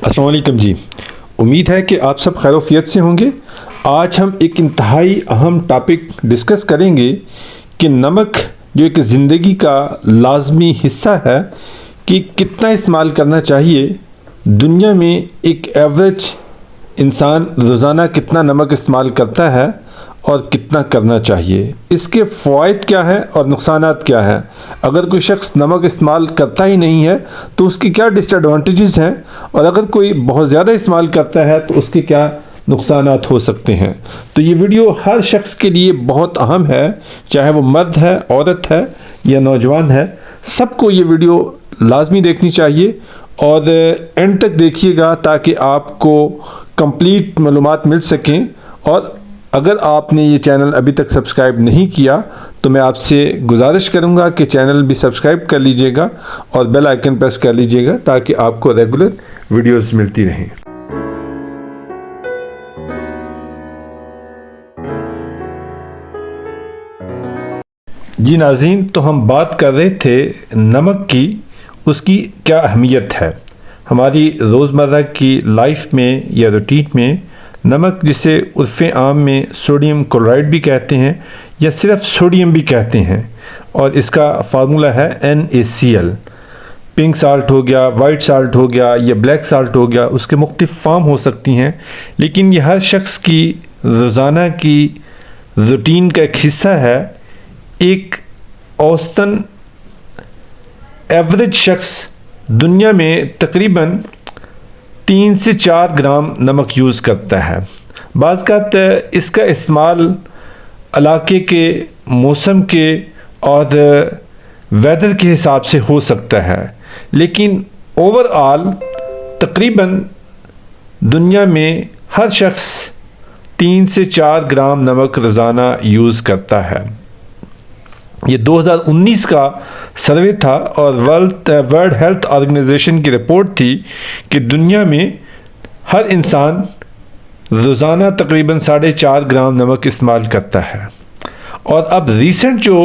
अस्सलाम वालेकुम जी। उम्मीद है कि आप सब खैरोफियत से होंगे। आज हम एक इंतहाई अहम टॉपिक डिस्कस करेंगे कि नमक जो एक ज़िंदगी का लाजमी हिस्सा है कि कितना इस्तेमाल करना चाहिए। दुनिया में एक एवरेज इंसान रोज़ाना कितना नमक इस्तेमाल करता है और कितना करना चाहिए, इसके फ़वाइद क्या हैं और नुकसानात क्या हैं। अगर कोई शख्स नमक इस्तेमाल करता ही नहीं है तो उसकी क्या डिसएडवांटेजेस हैं, और अगर कोई बहुत ज़्यादा इस्तेमाल करता है तो उसके क्या नुकसानात हो सकते हैं। तो ये वीडियो हर शख्स के लिए बहुत अहम है, चाहे वो मर्द है, औरत है या नौजवान है, सबको ये वीडियो लाजमी देखनी चाहिए और एंड तक देखिएगा ताकि आपको कंप्लीट मालूमात मिल सकें। और अगर आपने ये चैनल अभी तक सब्सक्राइब नहीं किया तो मैं आपसे गुजारिश करूंगा कि चैनल भी सब्सक्राइब कर लीजिएगा और बेल आइकन प्रेस कर लीजिएगा ताकि आपको रेगुलर वीडियोस मिलती रहें। जी नाज़रीन, तो हम बात कर रहे थे नमक की, उसकी क्या अहमियत है हमारी रोज़मर्रा की लाइफ में या रूटीन में। नमक जिसे उर्फ़े आम में सोडियम क्लोराइड भी कहते हैं या सिर्फ सोडियम भी कहते हैं, और इसका फार्मूला है NaCl। पिंक साल्ट हो गया, वाइट साल्ट हो गया या ब्लैक साल्ट हो गया, उसके मुख्तलिफ फार्म हो सकती हैं, लेकिन ये हर शख्स की रोज़ाना की रूटीन का एक हिस्सा है। एक औसतन एवरेज शख्स दुनिया में तकरीबन 3 से 4 ग्राम नमक यूज़ करता है। बाज़ कात इसका इस्तेमाल इलाके के मौसम के और वेदर के हिसाब से हो सकता है, लेकिन ओवरऑल तकरीबन दुनिया में हर शख्स 3 से 4 ग्राम नमक रोज़ाना यूज़ करता है। ये 2019 का सर्वे था और वर्ल्ड हेल्थ ऑर्गेनाइजेशन की रिपोर्ट थी कि दुनिया में हर इंसान रोज़ाना तकरीबन 4.5 ग्राम नमक इस्तेमाल करता है। और अब रिसेंट जो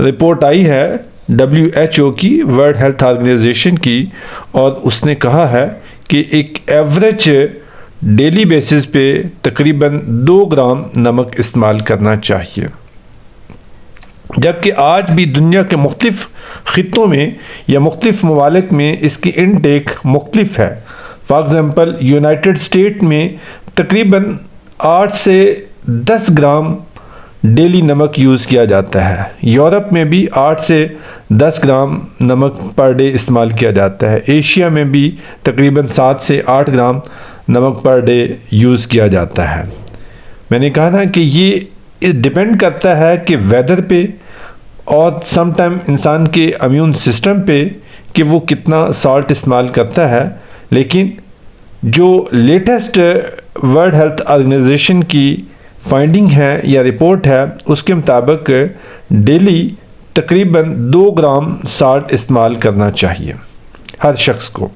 रिपोर्ट आई है WHO की, वर्ल्ड हेल्थ ऑर्गेनाइजेशन की, और उसने कहा है कि एक एवरेज डेली बेसिस पे तकरीबन 2 ग्राम नमक इस्तेमाल करना चाहिए। जबकि आज भी दुनिया के मुख्तलिफ ख़ित्तों में या मुख्तलिफ ममालिक में इसकी इनटेक मुख्तलिफ है। फॉर एग्ज़ाम्पल यूनाइटेड स्टेट में तकरीबन 8 से 10 ग्राम डेली नमक यूज़ किया जाता है। यूरोप में भी 8 से 10 ग्राम नमक पर डे इस्तेमाल किया जाता है। एशिया में भी तकरीबन 7 से 8 ग्राम नमक पर डे यूज़ किया जाता है। मैंने कहा ना कि ये डिपेंड करता है कि वेदर पे और सम टाइम इंसान के इम्यून सिस्टम पे कि वो कितना सॉल्ट इस्तेमाल करता है। लेकिन जो लेटेस्ट वर्ल्ड हेल्थ ऑर्गेनाइजेशन की फाइंडिंग है या रिपोर्ट है, उसके मुताबिक डेली तकरीबन 2 ग्राम सॉल्ट इस्तेमाल करना चाहिए हर शख्स को।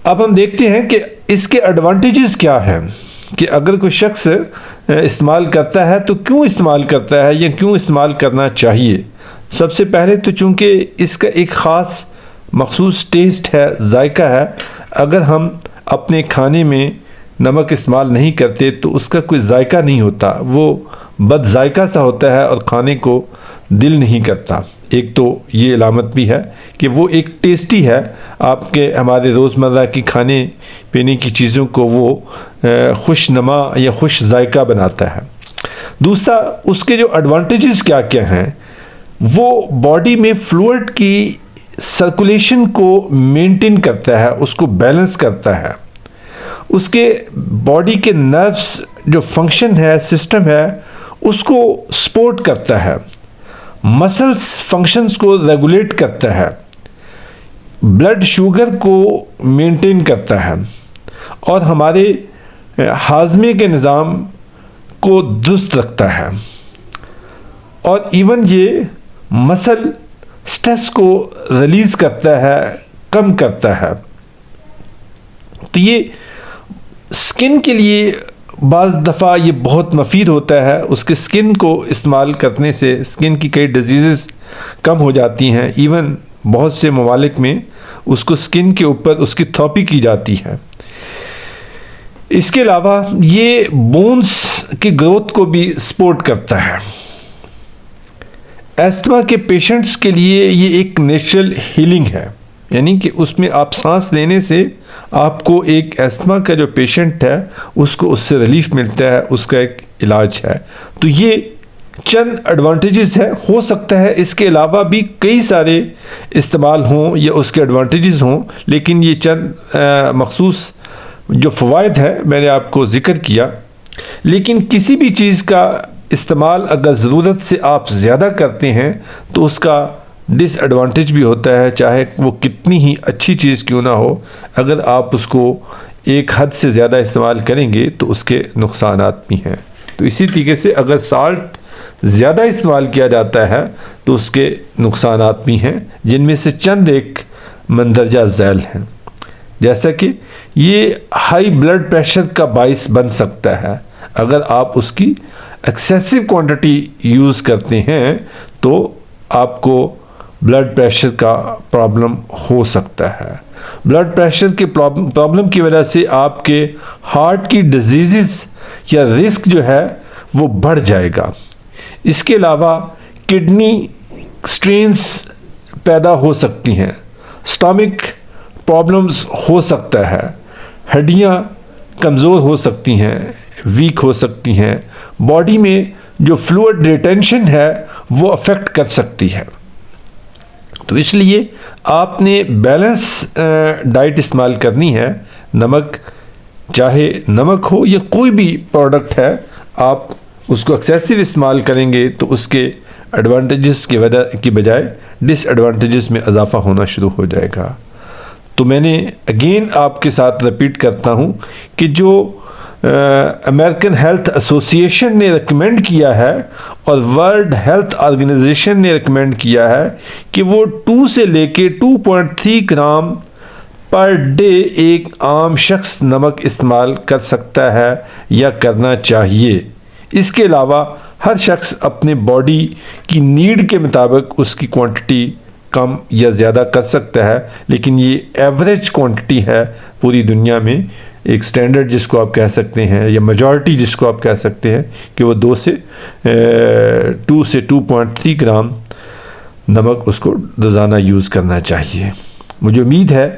अब हम देखते हैं कि इसके एडवांटेजेस क्या हैं, कि अगर कोई शख्स इस्तेमाल करता है तो क्यों इस्तेमाल करता है या क्यों इस्तेमाल करना चाहिए। सबसे पहले तो चूँकि इसका एक ख़ास मखसूस टेस्ट है, जायका है। अगर हम अपने खाने में नमक इस्तेमाल नहीं करते तो उसका कोई जायका नहीं होता, वो बद जायका सा होता है और खाने को दिल नहीं करता। एक तो ये अलामत भी है कि वो एक टेस्टी है, आपके हमारे रोज़मर्रा की खाने पीने की चीज़ों को वो खुशनुमा या खुश जायका बनाता है। दूसरा, उसके जो एडवांटेजेस क्या क्या हैं, वो बॉडी में फ्लूइड की सर्कुलेशन को मेंटेन करता है, उसको बैलेंस करता है। उसके बॉडी के नर्व्स जो फंक्शन है, सिस्टम है, उसको सपोर्ट करता है। मसल्स फंक्शंस को रेगुलेट करता है, ब्लड शुगर को मेंटेन करता है और हमारे हाजमे के निज़ाम को दुरुस्त रखता है। और इवन ये मसल स्ट्रेस को रिलीज़ करता है, कम करता है। तो ये स्किन के लिए बाज़ दफ़ा ये बहुत मुफीद होता है। उसके स्किन को इस्तेमाल करने से स्किन की कई डिजीज़ कम हो जाती हैं। इवन बहुत से ममालिक में उसको स्किन के ऊपर उसकी थेरेपी की जाती है। इसके अलावा ये बोन्स की ग्रोथ को भी सपोर्ट करता है। एस्थमा के पेशेंट्स के लिए ये एक नेचुरल हीलिंग है, यानी कि उसमें आप सांस लेने से आपको एक एस्थमा का जो पेशेंट है उसको उससे रिलीफ मिलता है, उसका एक इलाज है। तो ये चंद एडवांटेजेस है। हो सकता है इसके अलावा भी कई सारे इस्तेमाल हों या उसके एडवांटेजेस हों, लेकिन ये चंद मखसूस जो फ़वाइद है मैंने आपको ज़िक्र किया। लेकिन किसी भी चीज़ का इस्तेमाल अगर ज़रूरत से आप ज़्यादा करते हैं तो उसका डिसएडवांटेज भी होता है, चाहे वो कितनी ही अच्छी चीज़ क्यों ना हो। अगर आप उसको एक हद से ज़्यादा इस्तेमाल करेंगे तो उसके नुकसानात भी हैं। तो इसी तरीके से अगर साल्ट ज़्यादा इस्तेमाल किया जाता है तो उसके नुकसानात भी हैं, जिनमें से चंद एक मंदरजा झैल हैं। जैसा कि ये हाई ब्लड प्रेशर का बाइस बन सकता है। अगर आप उसकी एक्सेसिव क्वांटिटी यूज़ करते हैं तो आपको ब्लड प्रेशर का प्रॉब्लम हो सकता है। ब्लड प्रेशर के प्रॉब्लम की वजह से आपके हार्ट की डिजीज़ या रिस्क जो है वो बढ़ जाएगा। इसके अलावा किडनी स्ट्रेन्स पैदा हो सकती हैं, स्टमक प्रॉब्लम्स हो सकता है, हड्डियाँ कमज़ोर हो सकती हैं, वीक हो सकती हैं, बॉडी में जो फ्लूइड रिटेंशन है वो अफेक्ट कर सकती है। तो इसलिए आपने बैलेंस डाइट इस्तेमाल करनी है। नमक, चाहे नमक हो या कोई भी प्रोडक्ट है, आप उसको एक्सेसिव इस्तेमाल करेंगे तो उसके एडवांटेजेस की बजाय डिसएडवांटेजेस में इजाफा होना शुरू हो जाएगा। तो मैंने अगेन आपके साथ रिपीट करता हूँ कि जो अमेरिकन हेल्थ एसोसिएशन ने रिकमेंड किया है और वर्ल्ड हेल्थ ऑर्गेनाइजेशन ने रिकमेंड किया है कि वो 2 से लेके 2.3 ग्राम पर डे एक आम शख्स नमक इस्तेमाल कर सकता है या करना चाहिए। इसके अलावा हर शख्स अपने बॉडी की नीड के मुताबिक उसकी क्वांटिटी कम या ज़्यादा कर सकता है, लेकिन ये एवरेज क्वांटिटी है पूरी दुनिया में। एक स्टैंडर्ड जिसको आप कह सकते हैं या मेजॉरिटी जिसको आप कह सकते हैं कि वो 2 से 2.3 ग्राम नमक उसको रोज़ाना यूज़ करना चाहिए। मुझे उम्मीद है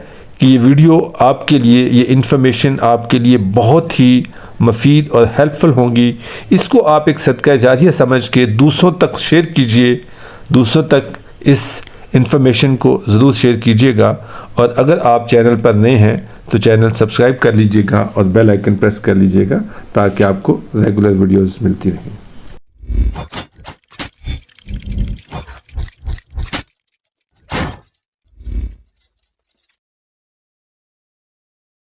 कि ये वीडियो आपके लिए, ये इन्फॉर्मेशन आपके लिए बहुत ही मुफीद और हेल्पफुल होंगी। इसको आप एक सदका जारिया समझ के दूसरों तक शेयर कीजिए, दूसरों तक इस इन्फॉर्मेशन को ज़रूर शेयर कीजिएगा। और अगर आप चैनल पर नए हैं तो चैनल सब्सक्राइब कर लीजिएगा और बेल आइकन प्रेस कर लीजिएगा ताकि आपको रेगुलर वीडियोस मिलती रहें।